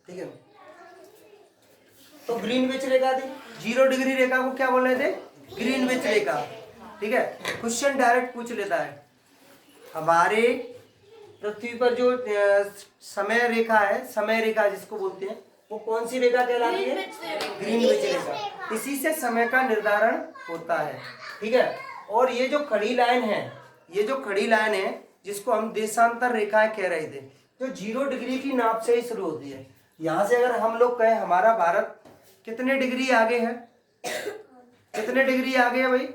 ठीक है। तो ग्रीनविच रेखा थी, 0 डिग्री रेखा को क्या बोल रहे थे? ग्रीनविच रेखा। ठीक है, क्वेश्चन डायरेक्ट पूछ लेता है हमारे पृथ्वी पर जो समय रेखा है, समय रेखा जिसको बोलते हैं, वो कौन सी रेखा कहलाती है? ग्रीनविच रेखा। इसी से समय का निर्धारण होता है। ठीक है, और ये जो खड़ी लाइन है, ये जो खड़ी लाइन है जिसको हम देशांतर रेखाएं कह रहे थे, जो 0 डिग्री की नाप से ही शुरू होती है। यहां से अगर हम लोग कहें हमारा भारत कितने डिग्री आगे है, कितने डिग्री आगे है भाई?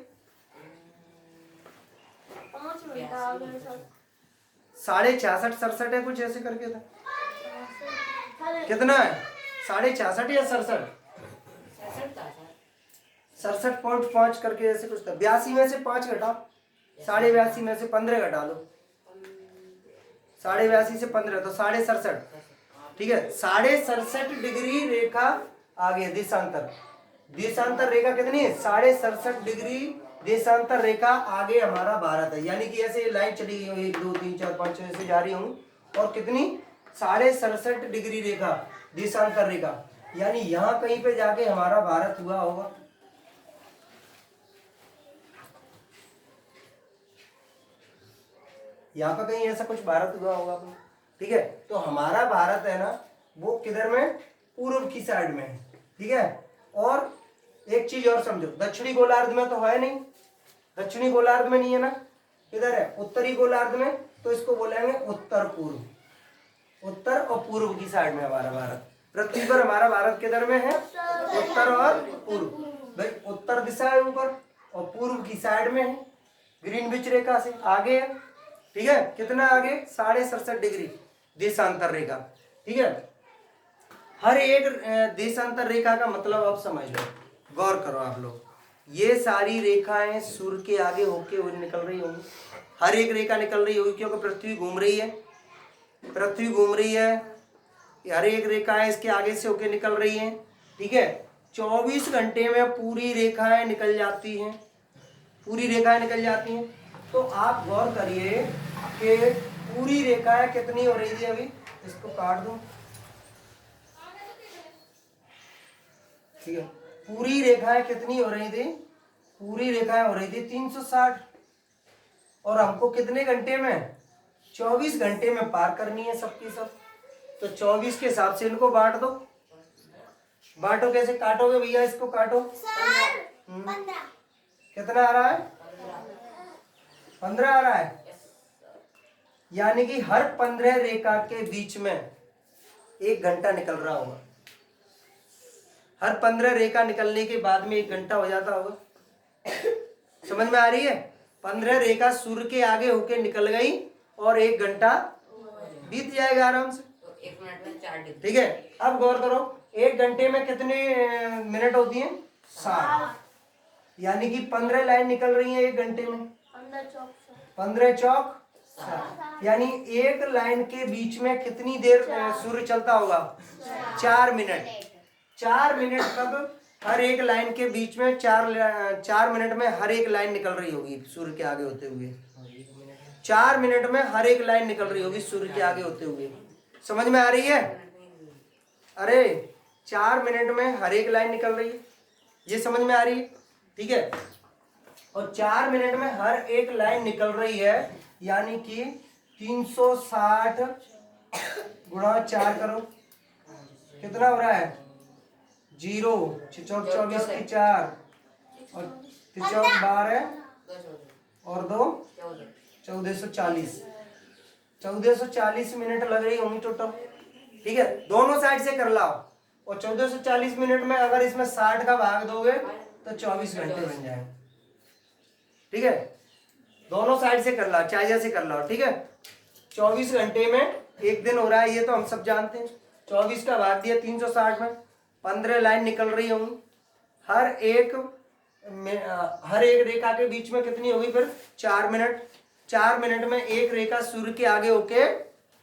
66.5 67 है, कुछ ऐसे करके था। कितना है? 66.5 या 67? 67.5 करके ऐसे कुछ था। 82 में से 5 घटाओ, 82.5 में से 15 घटा लो, 82.5 से 15 तो 67.5। ठीक है, 67.5 डिग्री रेखा आगे देशांतर। देशांतर रेखा कितनी है? 67.5 डिग्री देशांतर रेखा आगे हमारा भारत है। यानी कि ऐसे लाइन चली गई 1 2 3 4 5 ऐसे जा रही होंगी, और कितनी? 67.5 डिग्री रेखा देशांतर रेखा, यानी यहाँ कहीं पे जाके हमारा भारत हुआ होगा। यहाँ पर कहीं ऐसा कुछ भारत हुआ होगा। ठीक है, तो हमारा भारत है ना, वो किधर में? पूर्व की साइड में है। ठीक है, और एक चीज और समझो, दक्षिणी गोलार्ध में तो है नहीं, दक्षिणी गोलार्ध में नहीं है ना, किधर है? उत्तरी गोलार्ध में। तो इसको बोलेंगे उत्तर पूर्व। उत्तर और पूर्व की साइड में हमारा भारत। पृथ्वी पर हमारा भारत किधर में है? उत्तर और पूर्व। भाई उत्तर दिशा है ऊपर, और पूर्व की साइड में है, ग्रीनविच रेखा से आगे है। ठीक है, कितना आगे? 67.5 डिग्री देशांतर रेखा। ठीक है, हर एक देशांतर रेखा का मतलब अब समझ लो, गौर करो आप लोग। ये सारी रेखाएं सूर्य के आगे होके निकल रही होंगी, हर एक रेखा निकल रही होगी, क्योंकि पृथ्वी घूम रही है, पृथ्वी घूम रही है, हर एक रेखाएं इसके आगे से होके निकल रही हैं। ठीक है, 24 घंटे में पूरी रेखाएं निकल जाती हैं, पूरी रेखाएं निकल जाती हैं। तो आप गौर करिए कि पूरी रेखाएं कितनी हो रही थी अभी, इसको काट दूं। ठीक है, पूरी रेखाएं कितनी हो रही थी? पूरी रेखाएं हो रही थी 360, और हमको कितने घंटे में? 24 घंटे में पार करनी है सबकी सब। तो 24 के हिसाब से इनको बांट दो। बांटो, कैसे काटोगे भैया? इसको काटो। कितना आ रहा है? 15 आ रहा है। यानी कि हर 15 रेखा के बीच में 1 घंटा निकल रहा होगा। हर 15 रेखा निकलने के बाद में 1 घंटा हो जाता होगा। समझ में आ रही है? 15 रेखा सूर्य के आगे होके निकल गई और 1 घंटा बीत जाएगा आराम से। 1 मिनट में 4 डिग्री। ठीक है, अब गौर करो, 1 घंटे में कितने मिनट होती हैं? 7। यानी कि 15 लाइन निकल रही है 1 घंटे में। 15 चौक 7, यानी एक लाइन के बीच में कितनी देर सूर्य चलता होगा? 4 मिनट। 4 मिनट तक हर एक लाइन के बीच में 4 मिनट में हर एक लाइन निकल रही होगी सूर्य के आगे होते हुए। 4 मिनट में हर एक लाइन निकल रही होगी सूर्य के आगे होते हुए। समझ में आ रही है? अरे 4 मिनट में हर एक लाइन निकल रही है, ये समझ में आ रही है? ठीक है, और 4 मिनट में हर एक लाइन निकल रही है, यानी कि 360 गुणा 4 करो, कितना हो रहा है? 0 चौक 24 की 4 और 12 और 2 1440। 1440 मिनट लग रही होंगी टोटल। ठीक है, दोनों साइड से कर लाओ, और 1440 मिनट में अगर इसमें 60 का भाग दोगे तो 24 घंटे बन जाएंगे। ठीक है, दोनों साइड से कर लाओ, चाहे जैसे कर लाओ। ठीक है, 24 घंटे में 1 दिन हो रहा है, ये तो हम सब जानते हैं। 24 का भाग दिया 360 में, 15 लाइन निकल रही होंगी, हर एक रेखा के बीच में कितनी होगी फिर? 4 मिनट। 4 मिनट में एक रेखा सूर्य के आगे होके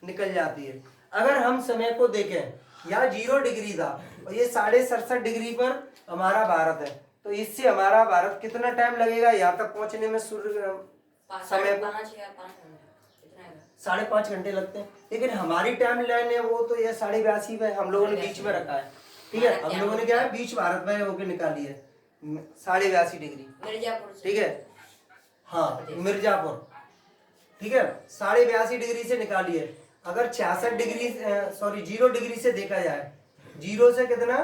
निकल जाती है। अगर हम समय को देखें, यहाँ 0 डिग्री था और ये 67.5 डिग्री पर हमारा भारत है, तो इससे हमारा भारत कितना टाइम लगेगा यहाँ तक पहुंचने में सूर्य समय को? 5.5 घंटे लगते हैं, लेकिन हमारी टाइम लाइन है वो तो ये 82.5 पे हम लोगों ने बीच में रखा है। ठीक है, हम लोगों ने क्या है बीच भारत में होके निकाली है 82.5 डिग्री। मिर्जापुर ठीक है, हाँ मिर्जापुर। ठीक है, 82.5 डिग्री से निकाली है। अगर 66 डिग्री सॉरी 0 डिग्री से देखा जाए, 0 से कितना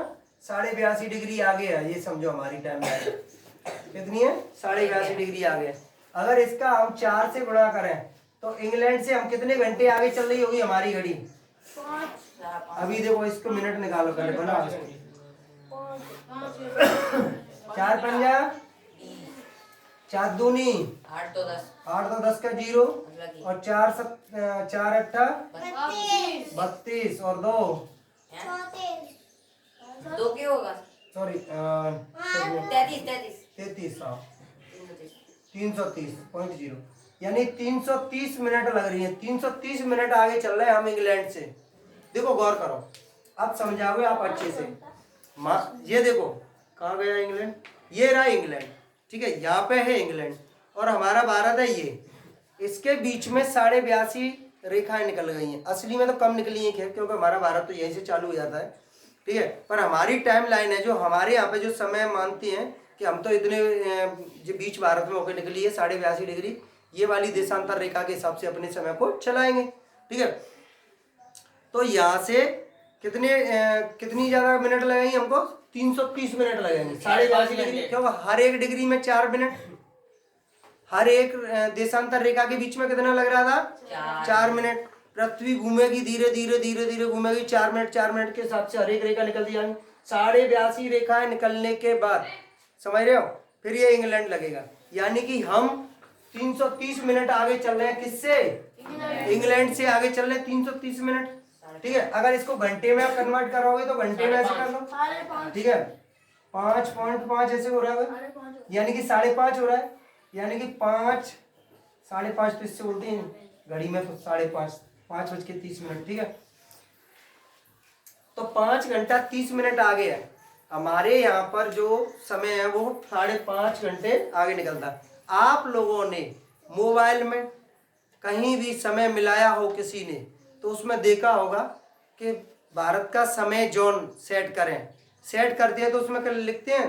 82.5 डिग्री आगे है, ये समझो हमारी टाइम लाइन कितनी है 82.5 डिग्री आगे है। अगर इसका हम 4 से गुणा करें तो इंग्लैंड से हम कितने घंटे आगे चल रही होगी हमारी घड़ी। अभी देखो इसको मिनट निकालो पहले, बनाओ इसको। 4 पंजा 4 दूनी 8 तो 10 8 तो 10 का 0 और 4 अट्ठा 32 और 2 दो के होगा सॉरी 33 330.0 यानी 330 मिनट लग रही है। 330 मिनट आगे चल रहे हैं हम इंग्लैंड से। देखो गौर करो, अब समझाओगे आप अच्छे से। ये देखो कहाँ गया इंग्लैंड, ये रहा इंग्लैंड। ठीक है, यहाँ पे है इंग्लैंड और हमारा भारत है ये। इसके बीच में 82.5 रेखाएं निकल गई हैं। असली में तो कम निकली हैं खैर, क्योंकि हमारा भारत तो यहीं से चालू हो जाता है। ठीक है, पर हमारी टाइम लाइन है जो हमारे यहाँ पे जो समय मानती है कि हम तो इतने जो बीच भारत में होकर निकली है 82.5 डिग्री, ये वाली देशांतर रेखा के हिसाब से अपने समय को चलाएंगे। ठीक है, तो यहाँ से कितनी ज्यादा मिनट लगेंगे हमको, 330 मिनट लगेंगे 82.5 डिग्री, क्योंकि हर एक डिग्री में 4 मिनट। हर एक देशांतर रेखा के बीच में कितना लग रहा था 4 मिनट। पृथ्वी घूमेगी धीरे धीरे धीरे धीरे घूमेगी 4 मिनट 4 मिनट के हिसाब से हर एक रेखा निकलती जाएगी। 82.5 रेखाएं निकलने के बाद समझ रहे हो फिर ये इंग्लैंड लगेगा। यानी कि हम 330 मिनट आगे चल रहे हैं, किससे, इंग्लैंड से आगे चल रहे हैं 330 मिनट। ठीक है, अगर इसको घंटे में आप कन्वर्ट करोगे तो घंटे में ऐसे कर लो। ठीक है, 5.5 ऐसे हो रहा है, यानी कि 5.5 हो रहा है, यानी कि 5.5 तो इससे बोलते हैं घड़ी में तो 5.5 5:30। ठीक है, तो 5 घंटा 30 मिनट आगे है। हमारे यहाँ पर जो समय है वो 5.5 घंटे आगे निकलता है। आप लोगों ने मोबाइल में कहीं भी समय मिलाया हो किसी ने तो उसमें देखा होगा कि भारत का समय जोन सेट करें, सेट करते हैं तो उसमें क्या लिखते हैं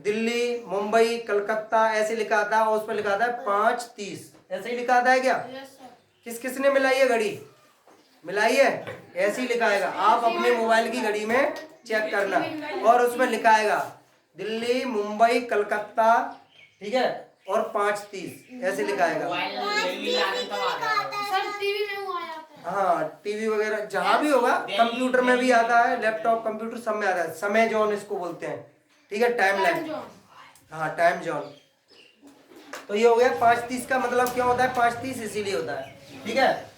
दिल्ली मुंबई कलकत्ता ऐसे लिखा आता है और उस पर लिखा आता है 5:30 ऐसे ही लिखा आता है क्या। किस किस ने मिलाई है घड़ी, मिलाई है, ऐसे ही लिखाएगा। आप अपने मोबाइल की घड़ी में चेक करना और उसमें लिखाएगा दिल्ली मुंबई कलकत्ता, ठीक है, और 5:30 ऐसे लिखाएगा। हाँ टीवी वगैरह जहाँ भी होगा, कंप्यूटर में भी आता है, लैपटॉप कंप्यूटर सब में आता है। समय जोन इसको बोलते हैं। ठीक है, टाइम लाइन, हाँ टाइम जोन। तो ये हो गया 5:30 का मतलब क्या होता है, 5:30 इसीलिए होता है। ठीक है,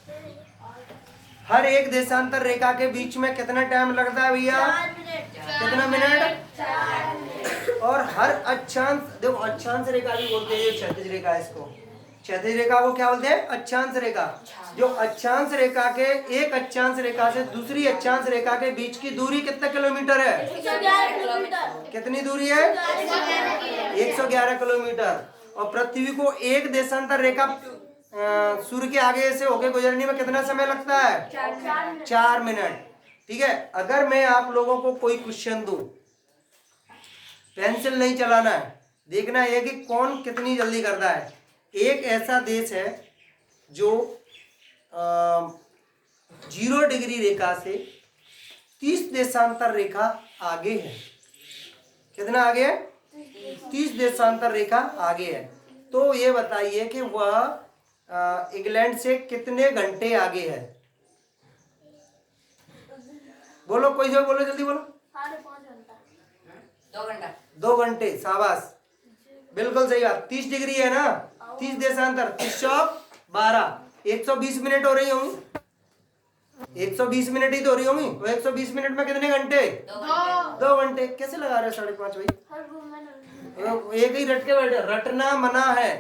हर एक देशांतर रेखा के बीच में कितना टाइम लगता है भैया, कितना मिनट। और हर अक्षांश, देखो अक्षांश रेखा भी बोलते हैं, ये क्षैतिज रेखा है, इसको क्षैतिज रेखा को क्या बोलते हैं, अक्षांश रेखा। जो अक्षांश रेखा के एक अक्षांश रेखा से दूसरी अक्षांश रेखा के बीच की दूरी कितना किलोमीटर है, 111 किलोमीटर। कितनी दूरी है, 111 किलोमीटर। और पृथ्वी को एक देशांतर रेखा सूर्य के आगे से होके गुजरने में कितना समय लगता है, 4 मिनट। ठीक है, अगर मैं आप लोगों को कोई क्वेश्चन दूं, पेंसिल नहीं चलाना है, देखना है कि कौन कितनी जल्दी करता है। एक ऐसा देश है जो 0 डिग्री रेखा से 30 देशांतर रेखा आगे है। कितना आगे है, 30 देशांतर रेखा आगे है। तो ये बताइए कि वह इंग्लैंड से कितने घंटे आगे है, बोलो कोई जो बोलो, जल्दी बोलो। 2 घंटा, 2 घंटे, शाबाश, बिल्कुल सही बात। 30 डिग्री है ना, 30 देशांतर, 30 चौक 12, 120 मिनट हो रही होंगी, 120 मिनट ही तो हो रही होंगी। तो 120 मिनट में कितने घंटे, 2 घंटे। कैसे लगा रहे हो 5.5 भाई, एक ही रट के बैठे, रटना मना है।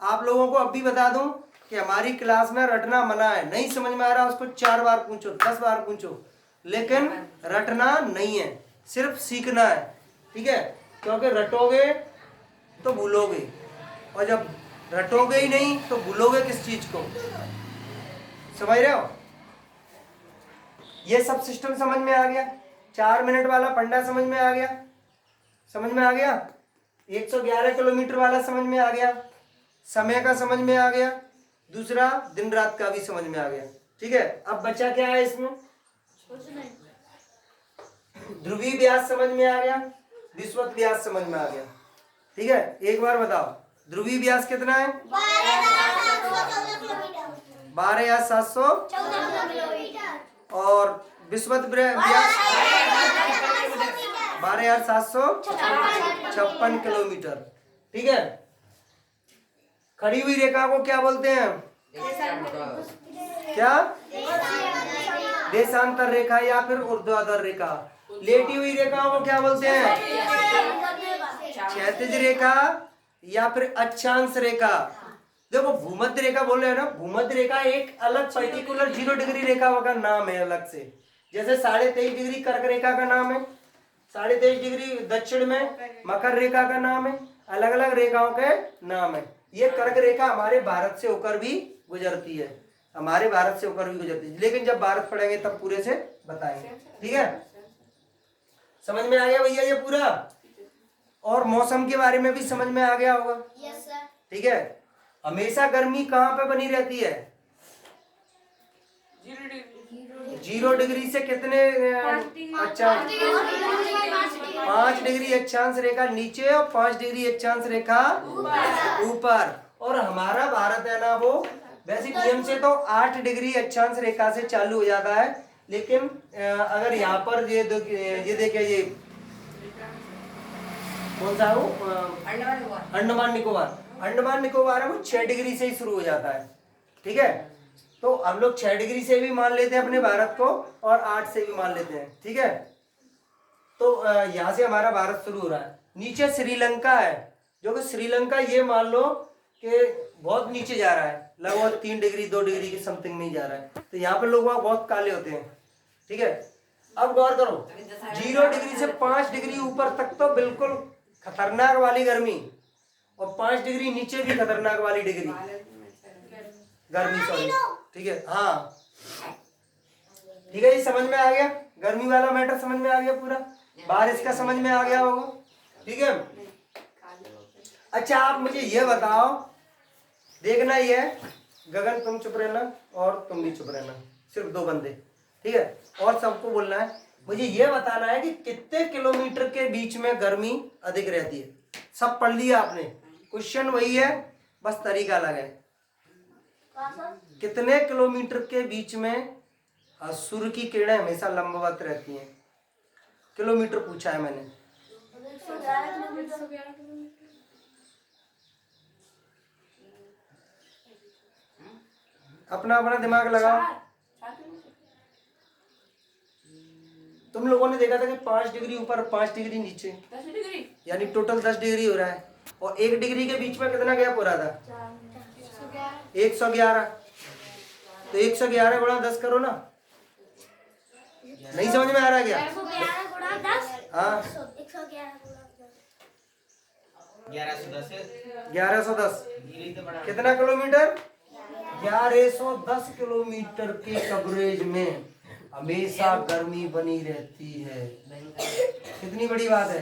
आप लोगों को अब भी बता दूं कि हमारी क्लास में रटना मना है। नहीं समझ में आ रहा उसको 4 बार पूछो, 10 बार पूछो, लेकिन रटना नहीं है, सिर्फ सीखना है। ठीक है, क्योंकि रटोगे तो भूलोगे और जब रटोगे ही नहीं तो भूलोगे किस चीज को? समझ रहे हो? ये सब सिस्टम समझ में आ गया। 4 मिनट वाला पंडा समझ में आ गया, समझ में आ गया। 111 किलोमीटर वाला समझ में आ गया, समय का समझ में आ गया, दूसरा दिन रात का भी समझ में आ गया। ठीक है, अब बचा क्या है इसमें? ध्रुवीय व्यास समझ में आ गया, विषुवत व्यास समझ में आ गया। ठीक है, एक बार बताओ, ध्रुवीय व्यास कितना है? 12,714 और विषुवत व्यास 12,756 किलोमीटर। ठीक है, खड़ी हुई रेखा को क्या बोलते हैं? क्या? देशांतर रेखा या फिर ऊर्ध्वाधर रेखा। लेटी हुई रेखाओं को क्या बोलते हैं? क्षैतिज रेखा या फिर अक्षांश रेखा। देखो भूमध्य रेखा बोल रहे हैं ना, भूमध्य रेखा एक अलग पर्टिकुलर 0 डिग्री रेखा का नाम है अलग से। जैसे 23.5 डिग्री कर्क रेखा का नाम है, 23.5 डिग्री दक्षिण में मकर रेखा का नाम है, अलग अलग रेखाओं के नाम है। ये कर्क रेखा हमारे भारत से होकर भी गुजरती है, हमारे भारत से होकर भी गुजरती है, लेकिन जब भारत पढ़ेंगे तब पूरे से बताएंगे। ठीक है, समझ में आ गया भैया ये पूरा? और मौसम के बारे में भी समझ में आ गया होगा। Yes sir. ठीक है, हमेशा गर्मी कहाँ पे बनी रहती है? 0 डिग्री से कितने? अच्छा, 5 डिग्री अक्षांश रेखा नीचे और 5 डिग्री अक्षांश रेखा ऊपर। और हमारा भारत है ना, वो वैसे नियम से तो 8 डिग्री अक्षांश रेखा से चालू हो जाता है, लेकिन अगर यहाँ पर ये देखिए, ये कौन सा हो? अंडमान निकोबार। अंडमान निकोबार है वो 6 डिग्री से ही शुरू हो जाता है। ठीक है, तो हम लोग 6 डिग्री से भी मान लेते हैं अपने भारत को और 8 से भी मान लेते हैं। ठीक है, तो यहाँ से हमारा भारत शुरू हो रहा है। नीचे श्रीलंका है, जो कि श्रीलंका ये मान लो कि बहुत नीचे जा रहा है, लगभग 3 डिग्री 2 डिग्री के समथिंग नहीं जा रहा है, तो यहाँ पे लोग बहुत काले होते हैं। ठीक है, अब गौर करो, 0 डिग्री से 5 डिग्री ऊपर तक तो बिल्कुल खतरनाक वाली गर्मी, और 5 डिग्री नीचे भी खतरनाक वाली गर्मी, सॉरी। ठीक है, हाँ ठीक है, ये समझ में आ गया, गर्मी वाला मैटर समझ में आ गया पूरा, बारिश का समझ में आ गया होगा। ठीक है, अच्छा आप मुझे ये बताओ, देखना ही है, गगन तुम चुप रहना और तुम भी चुप रहना, सिर्फ 2 बंदे। ठीक है, और सबको बोलना है, मुझे ये बताना है कि कितने किलोमीटर के बीच में गर्मी अधिक रहती है। सब पढ़ लिया आपने, क्वेश्चन वही है, बस तरीका अलग है। कितने किलोमीटर के बीच में सूर्य की किरणें हमेशा लंबवत रहती हैं? किलोमीटर पूछा है मैंने। अपना अपना दिमाग लगाओ। तुम लोगों ने देखा था कि 5 डिग्री ऊपर 5 डिग्री नीचे, 10 डिग्री, यानी टोटल 10 डिग्री हो रहा है, और 1 डिग्री के बीच में कितना गैप हो रहा था? 111। तो 111 गुणा 10 करो ना, नहीं समझ में आ रहा क्या? 111 गुणा 10। हाँ, 1110 कितना किलोमीटर? 1110 किलोमीटर के कवरेज में हमेशा गर्मी बनी रहती है। कितनी बड़ी बात है।